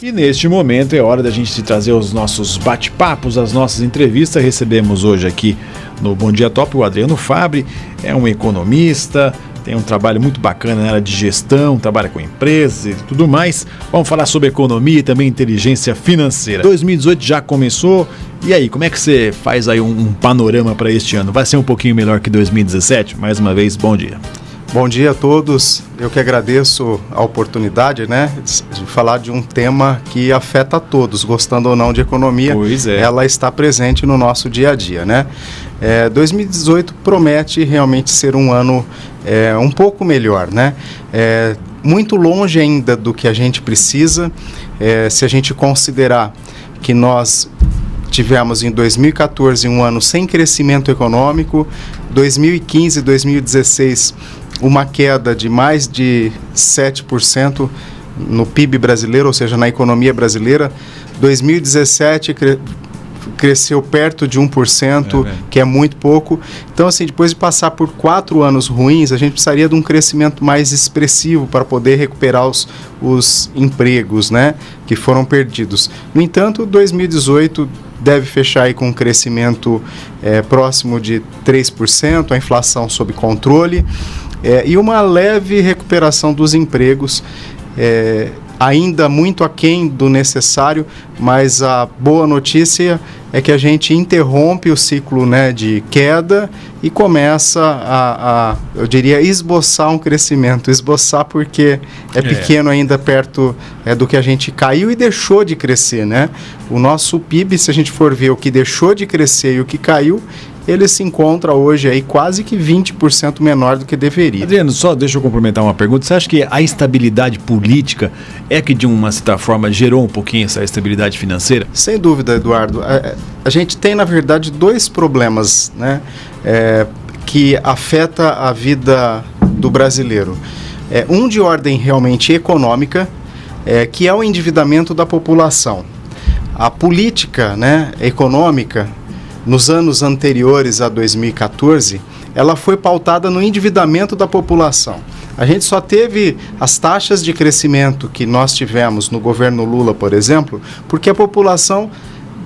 E neste momento é hora da gente trazer os nossos bate-papos, as nossas entrevistas. Recebemos hoje aqui no Bom Dia Top o Adriano Fabbri, é um economista, tem um trabalho muito bacana na área de gestão, trabalha com empresas e tudo mais. Vamos falar sobre economia e também inteligência financeira. 2018 já começou, e aí, como é que você faz aí um panorama para este ano? Vai ser um pouquinho melhor que 2017? Mais uma vez, bom dia. Bom dia a todos, eu que agradeço a oportunidade, de falar de um tema que afeta a todos, gostando ou não de economia. Pois é. Ela está presente no nosso dia a dia, 2018 promete realmente ser um ano um pouco melhor, muito longe ainda do que a gente precisa, se a gente considerar que nós tivemos em 2014 um ano sem crescimento econômico, 2015 e 2016 uma queda de mais de 7% no PIB brasileiro, ou seja, na economia brasileira. 2017 cresceu perto de 1%, que é muito pouco. Então, assim, depois de passar por 4 anos ruins, a gente precisaria de um crescimento mais expressivo para poder recuperar os empregos, que foram perdidos. No entanto, 2018 deve fechar aí com um crescimento próximo de 3%, a inflação sob controle, e uma leve recuperação dos empregos, ainda muito aquém do necessário, mas a boa notícia é que a gente interrompe o ciclo de queda e começa eu diria, esboçar um crescimento. Esboçar porque é pequeno ainda perto do que a gente caiu e deixou de crescer, O nosso PIB, se a gente for ver o que deixou de crescer e o que caiu, ele se encontra hoje aí quase que 20% menor do que deveria. Adriano, só deixa eu complementar uma pergunta. Você acha que a instabilidade política é que, de uma certa forma, gerou um pouquinho essa estabilidade financeira? Sem dúvida, Eduardo. A gente tem, na verdade, dois problemas, que afeta a vida do brasileiro. Um de ordem realmente econômica, que é o endividamento da população. A política econômica, nos anos anteriores a 2014, ela foi pautada no endividamento da população. A gente só teve as taxas de crescimento que nós tivemos no governo Lula, por exemplo, porque a população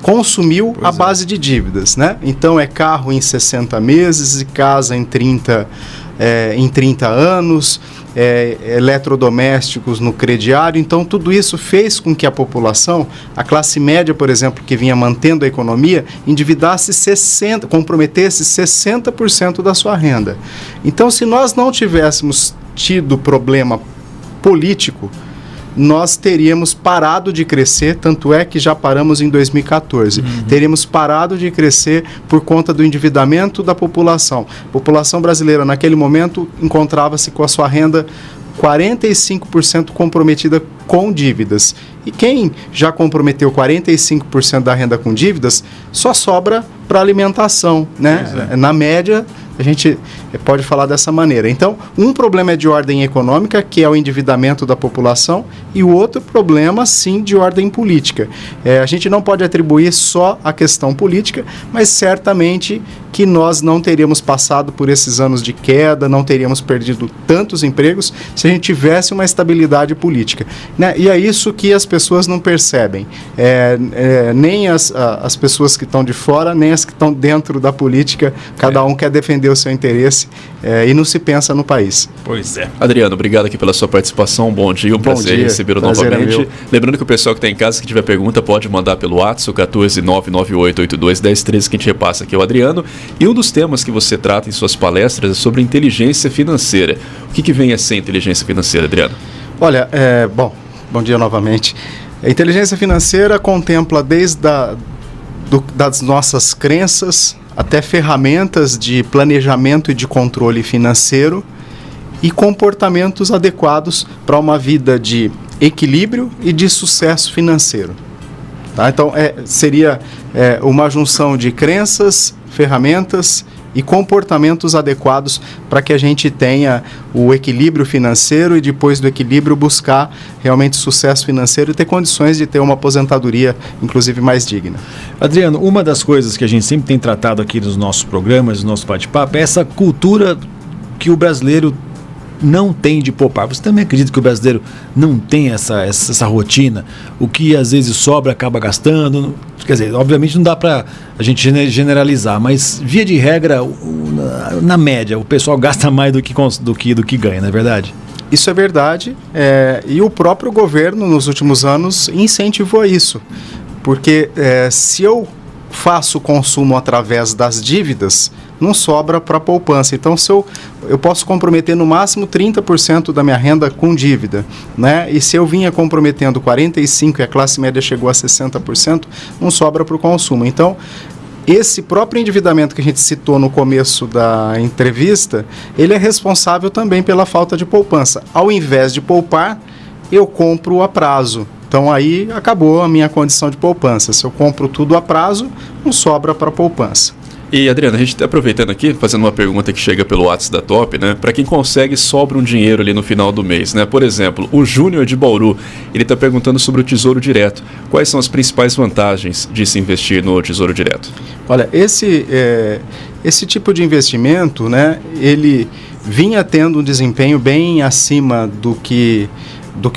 consumiu à base de dívidas, Então é carro em 60 meses e casa em 30 anos, eletrodomésticos no crediário. Então tudo isso fez com que a população, a classe média, por exemplo, que vinha mantendo a economia, endividasse comprometesse 60% da sua renda. Então, se nós não tivéssemos tido problema político, nós teríamos parado de crescer, tanto é que já paramos em 2014. Teríamos parado de crescer por conta do endividamento da população. A população brasileira, naquele momento, encontrava-se com a sua renda 45% comprometida com dívidas. E quem já comprometeu 45% da renda com dívidas, só sobra para alimentação, Na média, a gente pode falar dessa maneira. Então, um problema é de ordem econômica, que é o endividamento da população, e o outro problema, sim, de ordem política. A gente não pode atribuir só a questão política, mas certamente que nós não teríamos passado por esses anos de queda, não teríamos perdido tantos empregos se a gente tivesse uma estabilidade política. E é isso que as pessoas não percebem. Nem as pessoas que estão de fora, nem as que estão dentro da política, cada um quer defender o seu interesse e não se pensa no país. Pois é. Adriano, obrigado aqui pela sua participação, bom dia, prazer recebê-lo novamente. Lembrando que o pessoal que está em casa, que tiver pergunta, pode mandar pelo WhatsApp, 14998821013, que a gente repassa aqui é o Adriano. E um dos temas que você trata em suas palestras é sobre inteligência financeira. O que vem a ser inteligência financeira, Adriano? Olha, bom dia novamente. A inteligência financeira contempla desde das nossas crenças até ferramentas de planejamento e de controle financeiro e comportamentos adequados para uma vida de equilíbrio e de sucesso financeiro. Então, seria uma junção de crenças, ferramentas e comportamentos adequados para que a gente tenha o equilíbrio financeiro e depois do equilíbrio buscar realmente sucesso financeiro e ter condições de ter uma aposentadoria, inclusive, mais digna. Adriano, uma das coisas que a gente sempre tem tratado aqui nos nossos programas, no nosso bate-papo, é essa cultura que o brasileiro não tem de poupar? Você também acredita que o brasileiro não tem essa rotina? O que às vezes sobra acaba gastando? Quer dizer, obviamente não dá para a gente generalizar, mas via de regra, na média, o pessoal gasta mais do que ganha, não é verdade? Isso é verdade, e o próprio governo nos últimos anos incentivou isso, porque se eu faço consumo através das dívidas, não sobra para poupança. Então, se eu posso comprometer no máximo 30% da minha renda com dívida, né? E se eu vinha comprometendo 45% e a classe média chegou a 60%, não sobra para o consumo. Então, esse próprio endividamento que a gente citou no começo da entrevista, ele é responsável também pela falta de poupança. Ao invés de poupar, eu compro a prazo. Então aí acabou a minha condição de poupança. Se eu compro tudo a prazo, não sobra para poupança. E, Adriano, a gente está aproveitando aqui, fazendo uma pergunta que chega pelo WhatsApp da Top, né? Para quem consegue, sobra um dinheiro ali no final do mês, né? Por exemplo, o Júnior de Bauru, ele está perguntando sobre o Tesouro Direto. Quais são as principais vantagens de se investir no Tesouro Direto? Olha, esse tipo de investimento, né? Ele vinha tendo um desempenho bem acima do que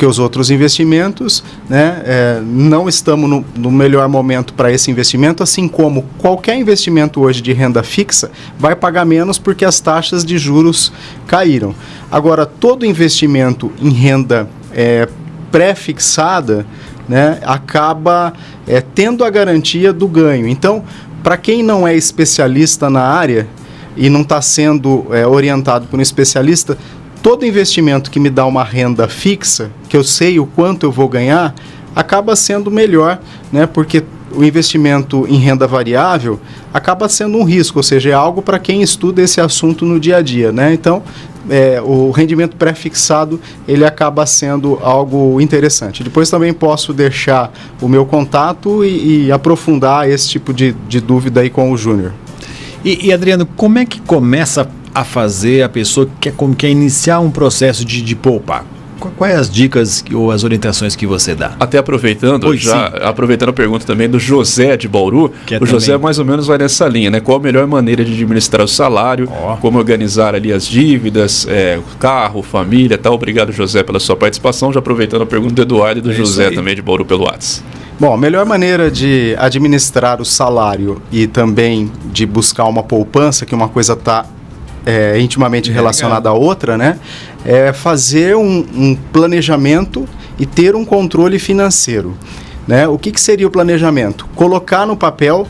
os outros investimentos, né? Não estamos no melhor momento para esse investimento, assim como qualquer investimento hoje de renda fixa vai pagar menos porque as taxas de juros caíram. Agora, todo investimento em renda pré-fixada, né, acaba tendo a garantia do ganho. Então, para quem não é especialista na área e não está sendo orientado por um especialista, todo investimento que me dá uma renda fixa, que eu sei o quanto eu vou ganhar, acaba sendo melhor, né? Porque o investimento em renda variável acaba sendo um risco, ou seja, é algo para quem estuda esse assunto no dia a dia, né? Então, o rendimento pré-fixado, ele acaba sendo algo interessante. Depois também posso deixar o meu contato e aprofundar esse tipo de dúvida aí com o Júnior. E Adriano, como é que começa a fazer a pessoa que quer iniciar um processo de poupar? Quais as dicas ou as orientações que você dá? Até aproveitando, aproveitando a pergunta também do José de Bauru, José mais ou menos vai nessa linha, né? Qual a melhor maneira de administrar o salário, como organizar ali as dívidas, carro, família, tal. Obrigado, José, pela sua participação. Já aproveitando a pergunta do Eduardo e do José também de Bauru pelo WhatsApp. Bom, a melhor maneira de administrar o salário e também de buscar uma poupança, que uma coisa está intimamente relacionada à outra, né? É fazer um planejamento e ter um controle financeiro, né? O que seria o planejamento? Colocar no papel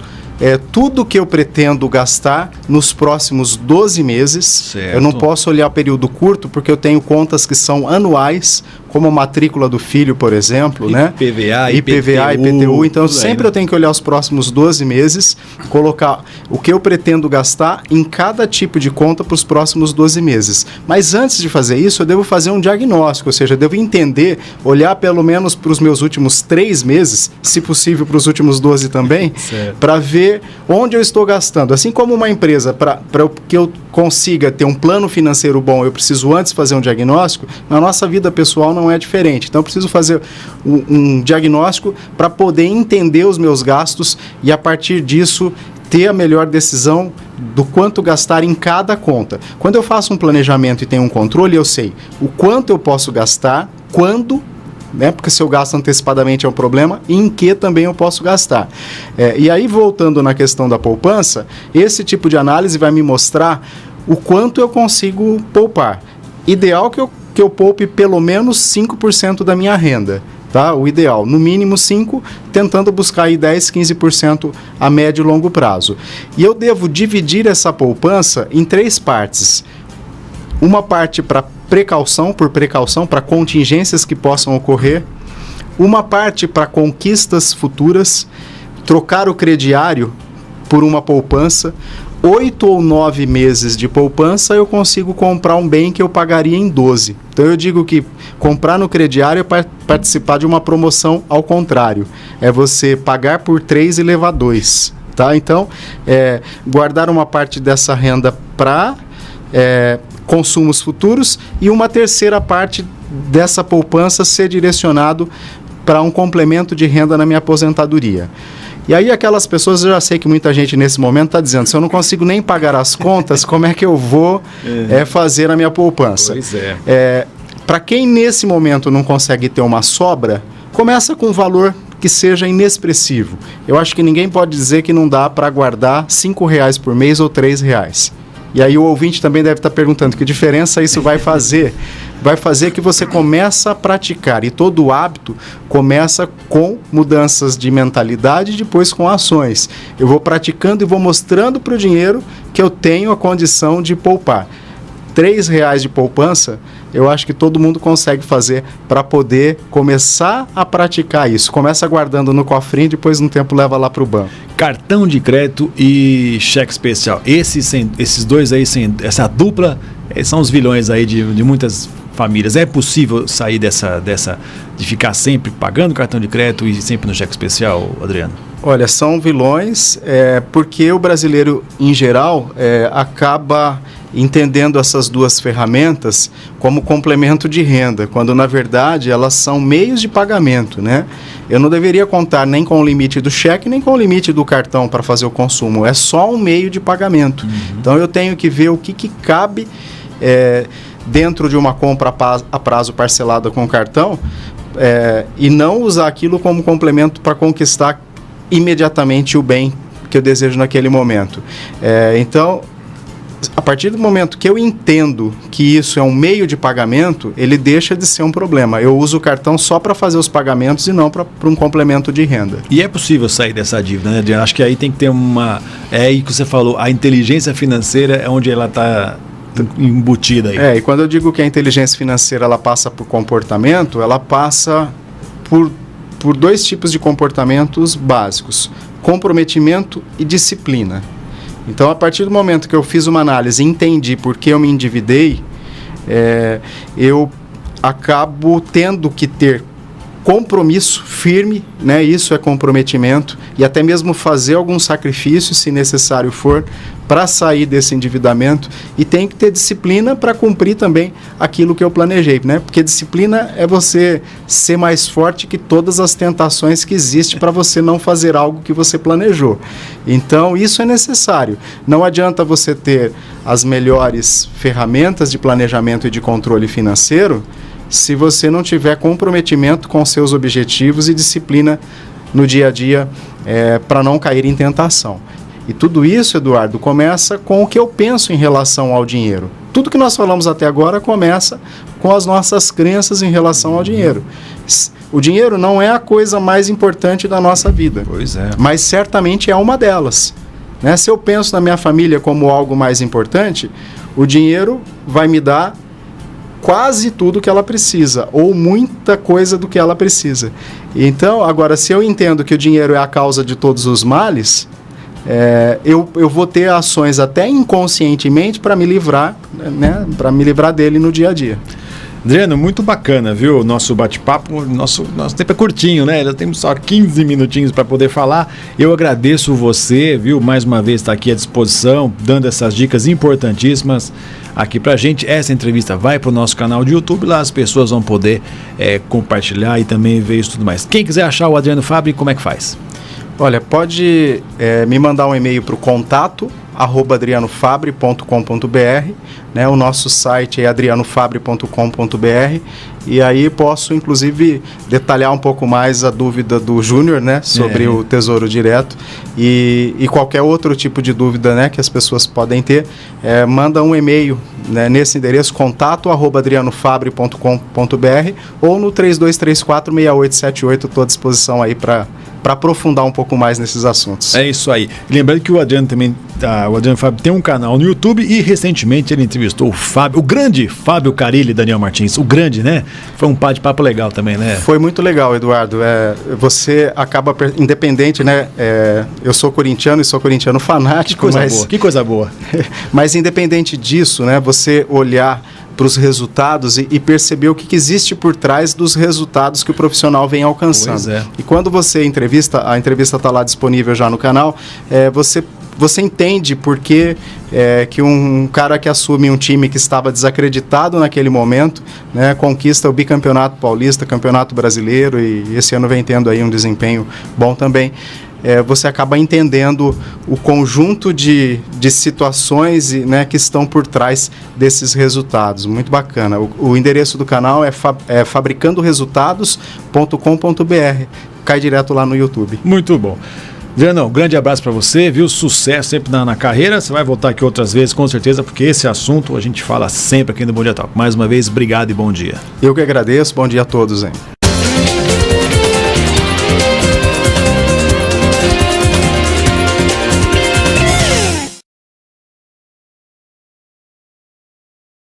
tudo que eu pretendo gastar nos próximos 12 meses. Certo. Eu não posso olhar período curto, porque eu tenho contas que são anuais, como a matrícula do filho, por exemplo, né? IPVA, IPTU. Então, sempre eu tenho que olhar os próximos 12 meses, colocar o que eu pretendo gastar em cada tipo de conta para os próximos 12 meses. Mas antes de fazer isso, eu devo fazer um diagnóstico, ou seja, eu devo entender, olhar pelo menos para os meus últimos 3 meses, se possível para os últimos 12 também, para ver onde eu estou gastando. Assim como uma empresa, para que eu consiga ter um plano financeiro bom, eu preciso antes fazer um diagnóstico, na nossa vida pessoal não é diferente. Então, eu preciso fazer um diagnóstico para poder entender os meus gastos e, a partir disso, ter a melhor decisão do quanto gastar em cada conta. Quando eu faço um planejamento e tenho um controle, eu sei o quanto eu posso gastar, quando, né? Porque se eu gasto antecipadamente é um problema, e em que também eu posso gastar. E aí, voltando na questão da poupança, esse tipo de análise vai me mostrar o quanto eu consigo poupar. Ideal que eu poupe pelo menos 5% da minha renda. Tá? O ideal, no mínimo 5%, tentando buscar aí 10%, 15% a médio e longo prazo. E eu devo dividir essa poupança em 3 partes. Uma parte para precaução, para contingências que possam ocorrer. Uma parte para conquistas futuras, trocar o crediário por uma poupança. 8 ou 9 meses de poupança, eu consigo comprar um bem que eu pagaria em 12. Então, eu digo que comprar no crediário é participar de uma promoção ao contrário. É você pagar por 3 e levar 2. Tá? Então, guardar uma parte dessa renda para consumos futuros e uma terceira parte dessa poupança ser direcionado para um complemento de renda na minha aposentadoria. E aí aquelas pessoas, eu já sei que muita gente nesse momento está dizendo, se eu não consigo nem pagar as contas, como é que eu vou fazer a minha poupança? Pois é. Para quem nesse momento não consegue ter uma sobra, começa com um valor que seja inexpressivo. Eu acho que ninguém pode dizer que não dá para guardar R$5 por mês ou R$3. E aí o ouvinte também deve estar perguntando que diferença isso vai fazer. Vai fazer que você começa a praticar, e todo hábito começa com mudanças de mentalidade e depois com ações. Eu vou praticando e vou mostrando para o dinheiro que eu tenho a condição de poupar. R$3 de poupança, eu acho que todo mundo consegue fazer para poder começar a praticar isso. Começa guardando no cofrinho, depois no tempo leva lá para o banco. Cartão de crédito e cheque especial. Esses dois aí, essa dupla, são os vilões aí de muitas famílias. É possível sair de ficar sempre pagando cartão de crédito e sempre no cheque especial, Adriano? Olha, são vilões porque o brasileiro, em geral, acaba entendendo essas duas ferramentas como complemento de renda, quando na verdade elas são meios de pagamento, né? Eu não deveria contar nem com o limite do cheque, nem com o limite do cartão para fazer o consumo, é só um meio de pagamento. Então eu tenho que ver o que cabe dentro de uma compra a prazo parcelada com cartão e não usar aquilo como complemento para conquistar imediatamente o bem que eu desejo naquele momento. Então, a partir do momento que eu entendo que isso é um meio de pagamento, ele deixa de ser um problema. Eu uso o cartão só para fazer os pagamentos e não para um complemento de renda. E é possível sair dessa dívida, né, Adriano? Acho que aí tem que ter aí que você falou, a inteligência financeira é onde ela está embutida aí. E quando eu digo que a inteligência financeira ela passa por comportamento, ela passa por dois tipos de comportamentos básicos: comprometimento e disciplina. Então, a partir do momento que eu fiz uma análise e entendi por que eu me endividei, eu acabo tendo que ter compromisso firme, né? Isso é comprometimento, e até mesmo fazer algum sacrifício, se necessário for, para sair desse endividamento, e tem que ter disciplina para cumprir também aquilo que eu planejei, né? Porque disciplina é você ser mais forte que todas as tentações que existem para você não fazer algo que você planejou. Então, isso é necessário. Não adianta você ter as melhores ferramentas de planejamento e de controle financeiro se você não tiver comprometimento com seus objetivos e disciplina no dia a dia para não cair em tentação. E tudo isso, Eduardo, começa com o que eu penso em relação ao dinheiro. Tudo que nós falamos até agora começa com as nossas crenças em relação ao dinheiro. O dinheiro não é a coisa mais importante da nossa vida. Pois é. Mas certamente é uma delas. Né? Se eu penso na minha família como algo mais importante, o dinheiro vai me dar quase tudo que ela precisa, ou muita coisa do que ela precisa. Então, agora, se eu entendo que o dinheiro é a causa de todos os males, eu vou ter ações até inconscientemente para me livrar, né, para me livrar dele no dia a dia. Adriano, muito bacana, viu? Nosso bate-papo, nosso tempo é curtinho, né? Já temos só 15 minutinhos para poder falar. Eu agradeço você, viu? Mais uma vez está aqui à disposição, dando essas dicas importantíssimas aqui pra gente. Essa entrevista vai pro nosso canal de YouTube, lá as pessoas vão poder compartilhar e também ver isso tudo mais. Quem quiser achar o Adriano Fabri, como é que faz? Olha, pode me mandar um e-mail para o contato@adrianofabri.com.br, né? O nosso site é adrianofabri.com.br, e aí posso, inclusive, detalhar um pouco mais a dúvida do Júnior, né? Sobre o Tesouro Direto e qualquer outro tipo de dúvida, né? Que as pessoas podem ter. Manda um e-mail, né, nesse endereço, contato@adrianofabri.com.br, ou no 3234-6878, estou à disposição aí para aprofundar um pouco mais nesses assuntos. É isso aí. Lembrando que o Adriano também, o Adriano Fabri tem um canal no YouTube e recentemente ele entrevistou o grande Fábio Carilli, Daniel Martins, o grande, né? Foi um bate-papo legal também, né? Foi muito legal, Eduardo. Você acaba, independente, né? Eu sou corintiano e sou corintiano fanático. Que coisa boa. Mas independente disso, né? Você olhar para os resultados e perceber o que existe por trás dos resultados que o profissional vem alcançando. Pois é. E quando você entrevista, a entrevista está lá disponível já no canal, você entende por que um cara que assume um time que estava desacreditado naquele momento, né, conquista o bicampeonato paulista, campeonato brasileiro, e esse ano vem tendo aí um desempenho bom também. você acaba entendendo o conjunto de situações, né, que estão por trás desses resultados. Muito bacana. O endereço do canal é fabricandoresultados.com.br. Cai direto lá no YouTube. Muito bom. Adriano, um grande abraço para você, viu? Sucesso sempre na carreira. Você vai voltar aqui outras vezes, com certeza, porque esse assunto a gente fala sempre aqui no Bom Dia Top. Mais uma vez, obrigado e bom dia. Eu que agradeço. Bom dia a todos, hein?